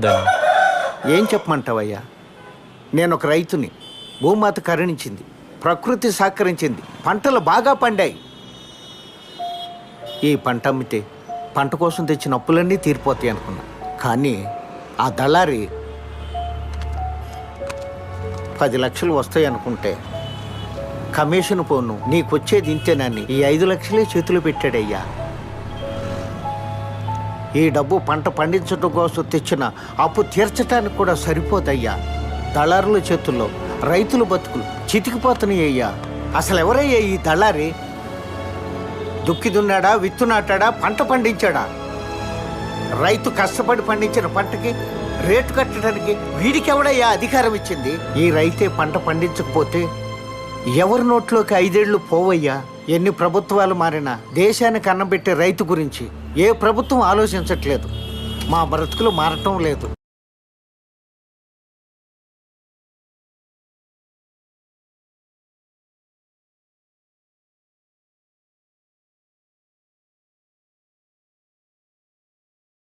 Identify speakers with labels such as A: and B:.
A: చెప్పొద్దని.
B: ఏం చెప్పమంటావయ్యా? నేను ఒక రైతుని. భూమాత కరుణించింది, ప్రకృతి సహకరించింది, పంటలు బాగా పండాయి. ఈ పంట అమ్మితే పంట కోసం తెచ్చిన అప్పులన్నీ తీరిపోతాయి అనుకున్నా. కానీ ఆ దళారి 10 లక్షలు వస్తాయి అనుకుంటే కమిషన్ పోను నీకు వచ్చేది ఇంతేనని ఈ 5 లక్షలే చేతులు పెట్టాడయ్యా. ఈ డబ్బు పంట పండించడం కోసం తెచ్చిన అప్పు తీర్చడానికి కూడా సరిపోదయ్యా. దళారుల చేతుల్లో రైతుల బతుకులు చితికిపోతున్నాయి అయ్యా. అసలు ఎవరయ్యా ఈ దళారి? దుక్కి దున్నాడా, విత్తు నాటాడా, పంట పండించాడా? రైతు కష్టపడి పండించిన పంటకి రేటు కట్టడానికి వీడికి ఎవడయ్యా అధికారం ఇచ్చింది? ఈ రైతే పంట పండించకపోతే ఎవరి నోట్లోకి 5 ఏళ్ళు పోవయ్యా. ఎన్ని ప్రభుత్వాలు మారినా దేశానికి అన్నం పెట్టే రైతు గురించి ఏ ప్రభుత్వం ఆలోచించట్లేదు. మా బ్రతుకులు మారటం లేదు.